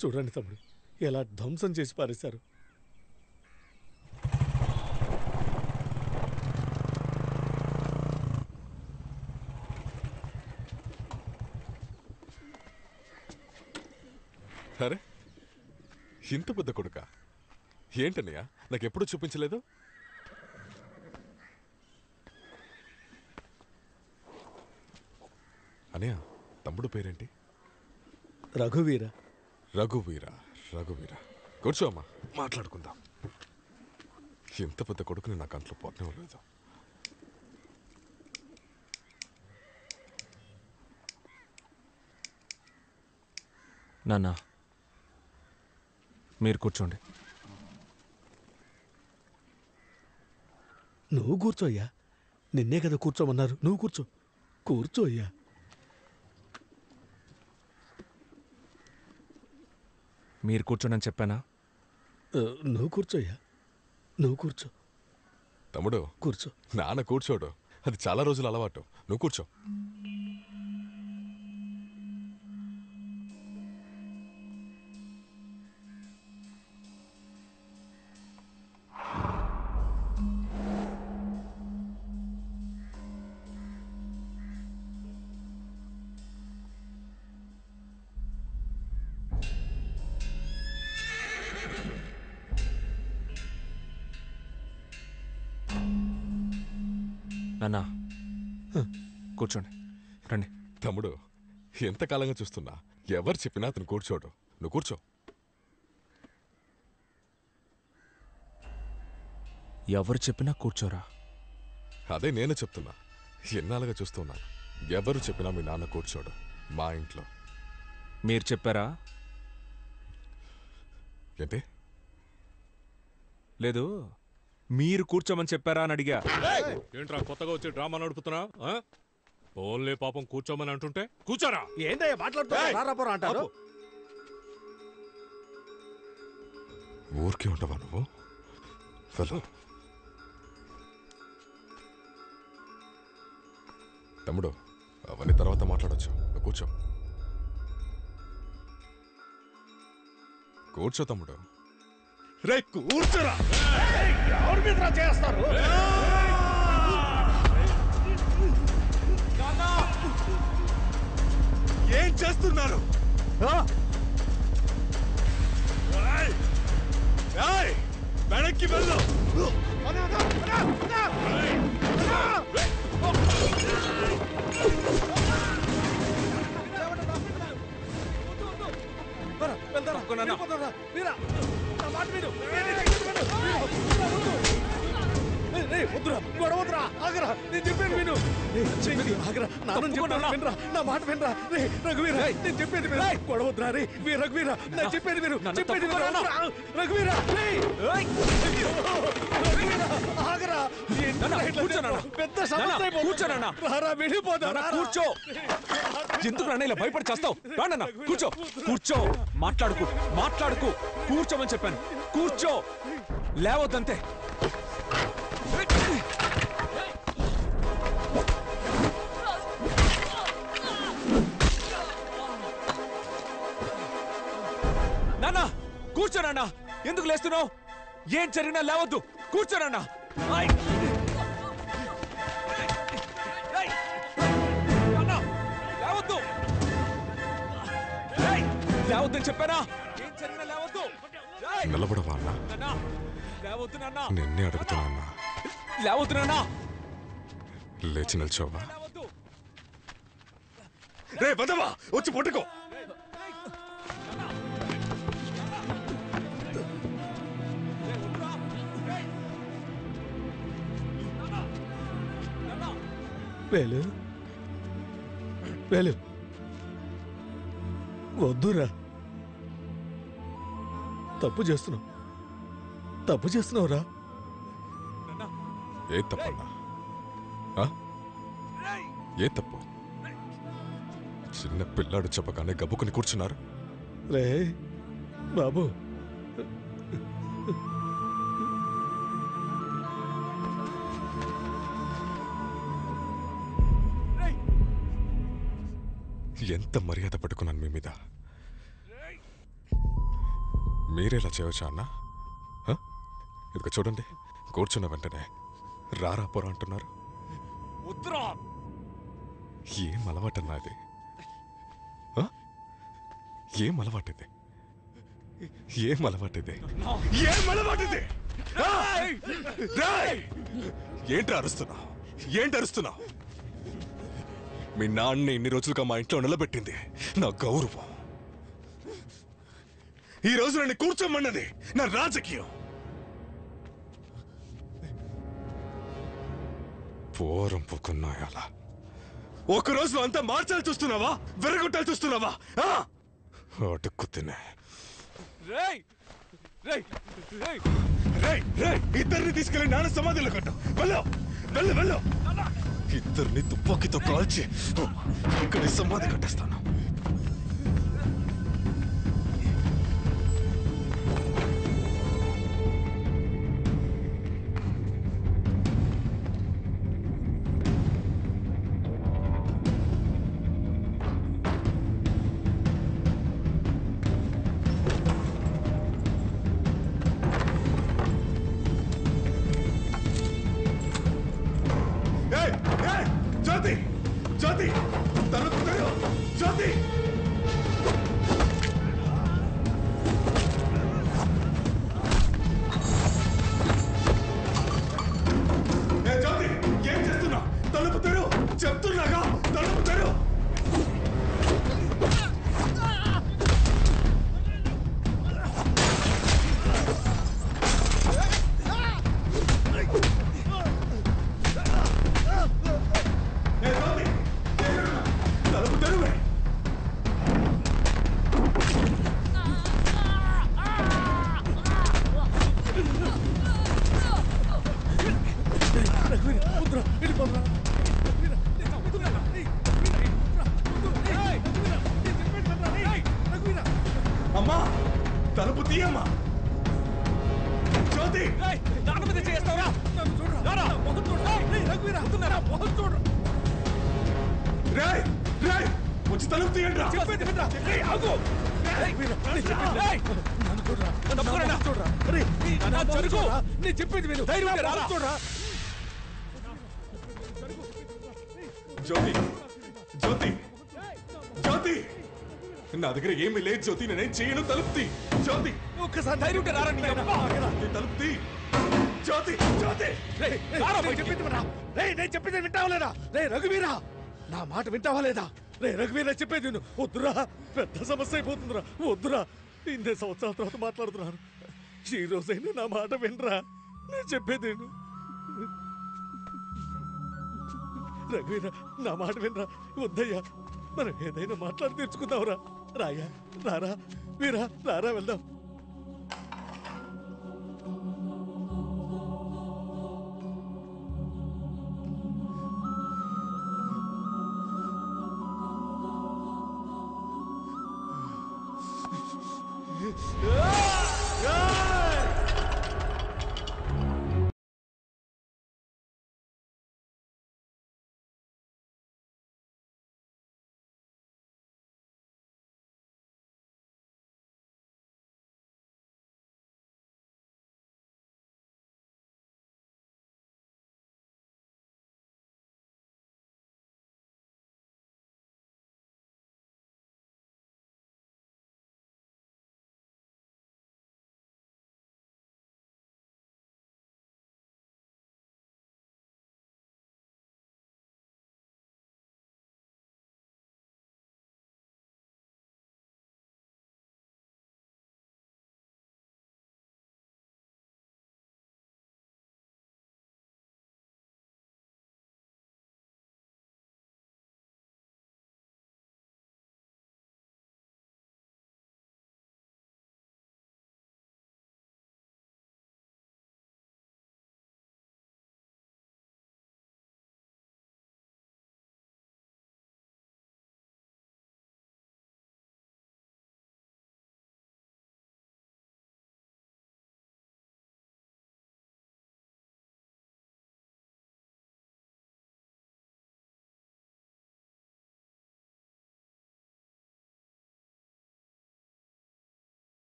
చూడండి తమ్ముడు, ఎలా ధ్వంసం చేసి పారేశారు. అరే, ఇంత పెద్ద కొడుక ఏంటన్నయ్య, నాకెప్పుడు చూపించలేదు? అనయ్య, తమ్ముడు పేరేంటి? రఘువీర. రఘువీర. రఘువీర, కూర్చో అమ్మా, మాట్లాడుకుందాం. ఇంత పెద్ద కొడుకుని నా కంట్లో పోతనే లేదు. నాన్న, మీరు కూర్చోండి. నువ్వు కూర్చోయ్యా, నిన్నే కదా కూర్చోమన్నారు. నువ్వు కూర్చో. కూర్చోయ్యా. మీరు కూర్చోండి అని చెప్పానా? నువ్వు కూర్చోయ్యా, నువ్వు కూర్చో. తమ్ముడు కూర్చో. నాన్న కూర్చోడు, అది చాలా రోజుల అలవాటు. నువ్వు కూర్చో. నాన్న, కూర్చోండి, రండి. తమ్ముడు, ఎంతకాలంగా చూస్తున్నా, ఎవరు చెప్పినా అతను కూర్చోడు. నువ్వు కూర్చో. ఎవరు చెప్పినా కూర్చోరా? అదే నేను చెప్తున్నా. ఎన్నాళ్ళుగా చూస్తున్నాను, ఎవరు చెప్పినా మీ నాన్న కూర్చోడు మా ఇంట్లో. మీరు చెప్పారా? ఏంటి? లేదు, మీరు కూర్చోమని చెప్పారా అని అడిగా. ఏంట్రా కొత్తగా వచ్చి డ్రామా నడుపుతున్నా? ఓన్లీ పాపం కూర్చోమని అంటుంటే కూర్చోరా. ఏంటయ్యా మాట్లాడుతున్నా అంటారు? ఊరికే ఉండవా నువ్వు? వెళ్ళు. తమ్ముడు, అవన్నీ తర్వాత మాట్లాడొచ్చు. నువ్వు కూర్చో. కూర్చో తమ్ముడు. రే కూర్చోరా. ఎవరి మీద చేస్తారు? ఏం చేస్తున్నారు? వెనక్కి వెళ్ళు. వద్దురా, గొడవద్దురా, ఆగరా, నేను చెప్పేది విను. ఆగరా, నా మాట వినరా. రే రఘువీర, నేను చెప్పేది విను. గొడవద్దురా. రే రఘువీర, నేను చెప్పేది విను. చెప్పేది విను. రఘువీర, ఆగరా. పెద్ద సమస్య. కూర్చోనా, వెళ్ళిపోతా. కూర్చో. ఎందుకు నాన్న ఇలా భయపడి చేస్తావు? రానన్నా, కూర్చో. కూర్చో. మాట్లాడుకు. కూర్చోమని చెప్పాను. కూర్చో. లేవద్దంతే. నాన్న, కూర్చోనన్నా. ఎందుకు లేస్తున్నావు? ఏం జరిగినా లేవద్దు. కూర్చోనన్నా. లేవద్దు. లేవద్దని చెప్పానా? ఏం జరిగినా లేవద్దు. నిలబడవా అన్నా? లేవద్దు నాన్న. నిన్నే అడుగుతున్నా అన్నా. లేవద్దు నాన్న. లేచి నిల్చోవా? రే బదవా, వచ్చి పట్టుకో. వేలు వేలు, వద్దురా. తప్పు చేస్తున్నావురా. ఏ తప్పన్నా? ఏ తప్పు? చిన్న పిల్లాడు చెప్పగానే గబ్బుకుని కూర్చున్నారు. రే బాబు, ఎంత మర్యాద పట్టుకున్నాను మీ మీద. మీరేలా చేయవచ్చా అన్న? ఇదిగో చూడండి, కూర్చున్న వెంటనే రారా పోరా అంటున్నారు. వద్దురా. ఏం అలవాటన్నా ఇది? ఏం అలవాటిది? ఏం అలవాటిది? ఏం అలవాటిది? ఏంటి అరుస్తున్నావు? ఏంటి అరుస్తున్నావు? మీ నాన్న ఇన్ని రోజులుగా మా ఇంట్లో నిలబెట్టింది నా గౌరవం. ఈ రోజు నన్ను కూర్చోమన్నది నా రాజకీయం. పోరం పుకున్నాయాల ఒక రోజులో అంతా మార్చాలి చూస్తున్నావా? వెరగొట్టాలి చూస్తున్నావా? అటుక్కు తినే ఇద్దరిని తీసుకెళ్లి నాన్న సమాధిలో కట్టు. వెళ్ళు వెళ్ళు వెళ్ళు. ఇద్దరిని తుపాకీతో కాల్చి ఇక్కడ సమాధి కట్టేస్తాను. జ్యోతి జ్యోతి తలుపు తెరు. జ్యోతి జ్యోతి ఏం చేస్తున్నా? తలుపు తెరు చెప్తున్నాగా. తలుపు తెరు. అమ్మా తలుపు తీయమ్మా. జ్యోతి నాన్న మీద చేస్తావా? రాయ్ రాయ్ వచ్చి తలుపు తీయండి రా. నేను చెప్పేది విను. చూడరా. జ్యోతి జ్యోతి జ్యోతి నా దగ్గర ఏమీ లేదు జ్యోతి. నేనేం చేయను. తలుపు తీ జ్యోతి. ఒక్కసారి ధైర్యం ఉంటే రారా. తలుపు తీ జ్యోతి. జ్యోతి నేను చెప్పేది వింటావా లేదా? రే రఘువీరా, నా మాట వింటావా లేదా? రే రఘువీరా, చెప్పేది విను. వద్దురా, పెద్ద సమస్య అయిపోతుందిరా. వద్దురా, 8 సంవత్సరాల తర్వాత మాట్లాడుతున్నాను. ఈ రోజైనా నా మాట వినరా. నేను చెప్పేది విను. రఘువీరా, నా మాట వినరా. వద్దయ్యా, మనం ఏదైనా మాట్లాడి తెచ్చుకుందాంరా. రాయ్యా, రారా వీరా, రారా వెళ్దాం.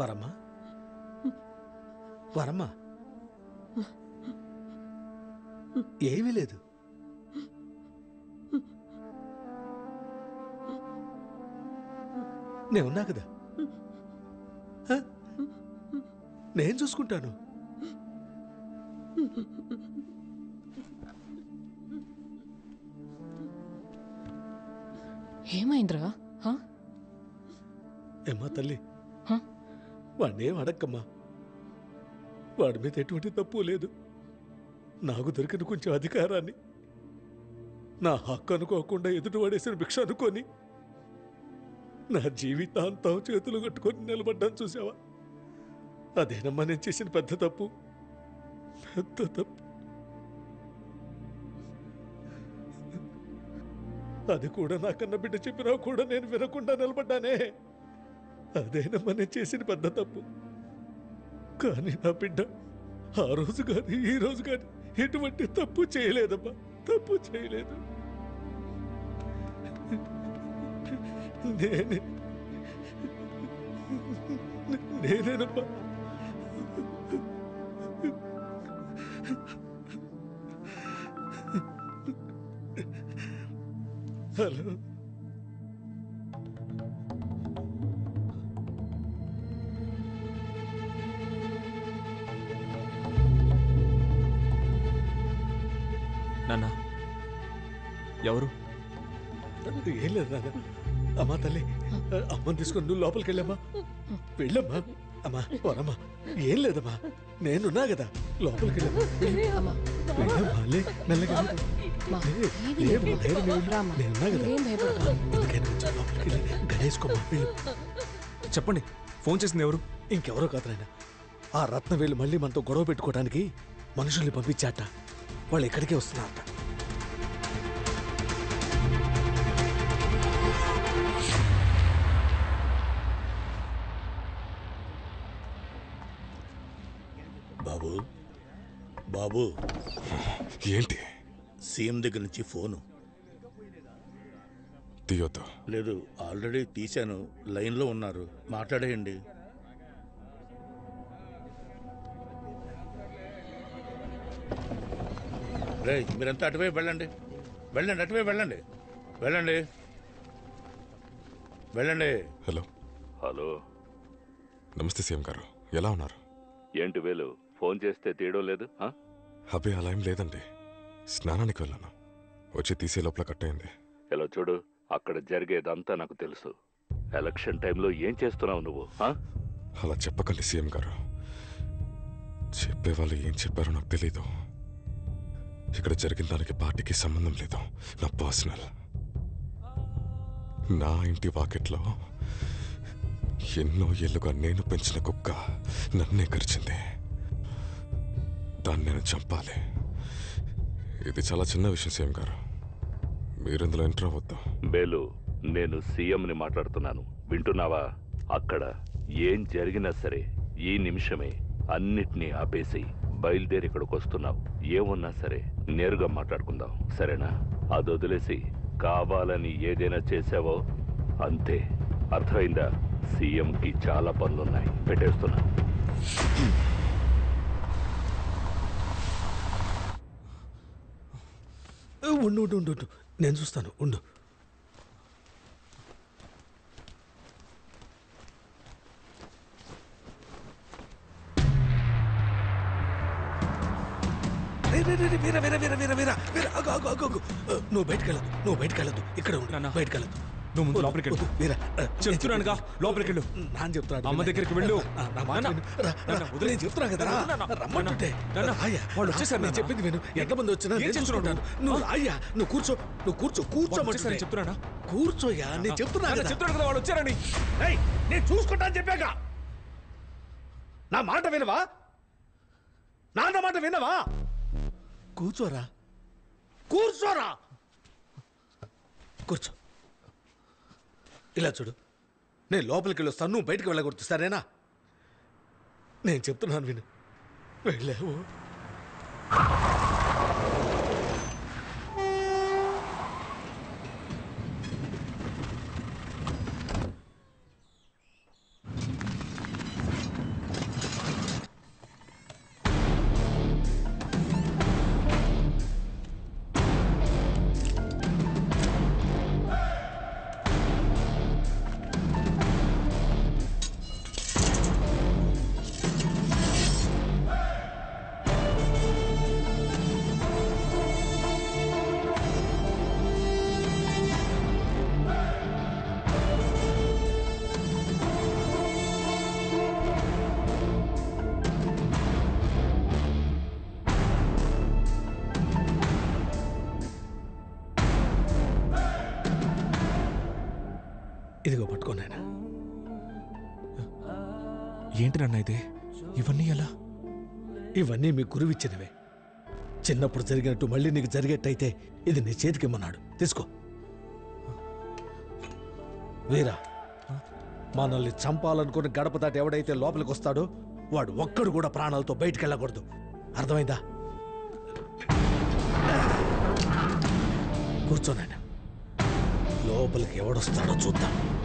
వరమ్మా వరమ్మా ఏమీ లేదు. నేనున్నా కదా, నేను చూసుకుంటాను. ఏమైందిరా? ఏమ్మా తల్లి, వాడినేం అడక్కమ్మా. వాడి మీద ఎటువంటి తప్పు లేదు. నాకు దొరికిన కొంచెం అధికారాన్ని నా హక్కు అనుకోకుండా ఎదుటి వాడేసిన భిక్ష అనుకొని నా జీవితాంతం చేతులు కట్టుకొని నిలబడ్డాను చూసావా? అదేనమ్మా నేను చేసిన పెద్ద తప్పు, పెద్ద తప్పు. అది కూడా నా కన్న బిడ్డ చెప్పినా కూడా నేను వినకుండా నిలబడ్డానే. అదేనమ్మా నేను చేసిన పెద్ద తప్పు. కానీ నా బిడ్డ ఆ రోజు కానీ ఈ రోజు కానీ ఎటువంటి తప్పు చేయలేదమ్మా, తప్పు చేయలేదు. నేనేనమ్మా. హలో, నాన్న ఎవరు? ఏం లేదు నాన్న. అమ్మా తల్లి, అమ్మని తీసుకొని నువ్వు లోపలికి వెళ్ళమ్మా. వెళ్ళమ్మా. అమ్మా పోరమ్మా, ఏం లేదమ్మా, నేనున్నా కదా, లోపలికి వెళ్ళమ్మా. వెళ్ళమ్మా, లే, మెల్లగా లే. నేనున్నా కదా, ఎందుకైనా కొంచెం లోపలికి వెళ్ళి గడేసుకోమ్మా. వెళ్ళు. చెప్పండి, ఫోన్ చేసింది ఎవరు? ఇంకెవరో కాదు నాయన, ఆ రత్నవేలు మళ్ళీ మనతో గొడవ పెట్టుకోవడానికి మనుషుల్ని పంపించాట. వాళ్ళు ఎక్కడికే వస్తున్నారట. బాబు, బాబు, ఏంటి? సీఎం దగ్గర నుంచి ఫోను. తీయొద్దు. లేదు, ఆల్రెడీ తీశాను, లైన్లో ఉన్నారు, మాట్లాడేయండి. రే, మీరంతా అటువైపు వెళ్ళండి, వెళ్ళండి, అటువైపు వెళ్ళండి, వెళ్ళండి, వెళ్ళండి. హలో. హలో, నమస్తే సీఎం గారు, ఎలా ఉన్నారు? ఏంటి వేలు, ఫోన్ చేస్తే తీయడం లేదు? అబ్బే అలా ఏం లేదండి, స్నానానికి వెళ్ళాను, వచ్చి తీసే లోపల కట్ అయింది. ఇలా చూడు, అక్కడ జరిగేదంతా నాకు తెలుసు. ఎలక్షన్ టైంలో ఏం చేస్తున్నావు నువ్వు? అలా చెప్పకండి సీఎం గారు, చెప్పేవాళ్ళు ఏం చెప్పారో నాకు తెలీదు. ఇక్కడ జరిగిన దానికి పార్టీకి సంబంధం లేదు, నా పర్సనల్. నా ఇంటి వాకెట్లో ఎన్నో ఏళ్ళుగా నేను పెంచిన కుక్క నన్నే కరిచింది. దాన్ని నేను చంపాలి. ఇది చాలా చిన్న విషయం సీఎం గారు, మీరిందులో ఎంటర్ అవ్వద్దు. బేలు, నేను సీఎంని మాట్లాడుతున్నాను, వింటున్నావా? అక్కడ ఏం జరిగినా సరే ఈ నిమిషమే అన్నిటినీ ఆపేసి బయలుదేరి ఇక్కడికి వస్తున్నావు. ఏమున్నా సరే నేరుగా మాట్లాడుకుందాం, సరేనా? అది వదిలేసి కావాలని ఏదైనా చేసావో అంతే, అర్థమైందా? సీఎంకి చాలా పనులున్నాయి, పెట్టేస్తున్నా. ఉండు ఉండు ఉండు ఉండు, నేను చూస్తాను, ఉండు. వీరా వీరా వీరా వీరా వీరా వీరా, ఆగు ఆగు ఆగు ఆగు. నువ్వు బయటకెళ్ళదు, నువ్వు బయటకెళ్ళదు, ఇక్కడ ఉండు, బయటకెళ్ళదు. నువ్వు ముందు లోపలికి వెళ్ళు. వీరా, చెప్తున్నానుగా, లోపలికి వెళ్ళు. నాన్న చెప్తున్నాడు, అమ్మ దగ్గరికి వెళ్ళు. నా మాట విను. నేను చెప్తున్నా కదా, రమ్మంటుంటే. వాళ్ళు వచ్చేసారు, నేను చెప్పింది విను. ఎంతమంది వచ్చినా నేను చూసుకుంటాను. నువ్వు అయ్యా, నువ్వు కూర్చో, నువ్వు కూర్చో, కూర్చోమంటే చెప్తున్నానా? కూర్చోయ్యా, నేను చెప్తున్నా కదా. చెప్తున్నాను కదా, వాళ్ళు వచ్చారని. నేను చూసుకుంటా అని చెప్పాక నా మాట వినవా? నాన్న మాట వినవా? కూర్చోరా, కూర్చోరా, కూర్చో. ఇలా చూడు, నేను లోపలికి వెళ్ళొస్తాను, నువ్వు బయటకు వెళ్ళకూడదు, సరేనా? నేను చెప్తున్నాను విను. వెళ్ళావు ఇదిగో పట్టుకోనాయన. ఏంటి నాన్న ఇది? ఇవన్నీ ఎలా? ఇవన్నీ మీ గురువిచ్చినవే. చిన్నప్పుడు జరిగినట్టు మళ్ళీ నీకు జరిగేట్టయితే ఇది నీ చేతికిమ్మన్నాడు. తీసుకో. వీరా, మనల్ని చంపాలనుకుని గడప దాటి ఎవడైతే లోపలికి వస్తాడో వాడు ఒక్కడు కూడా ప్రాణాలతో బయటికి వెళ్ళకూడదు. అర్థమైందా? కూర్చోనాయన. లోపలికి ఎవడొస్తాడో చూద్దాం.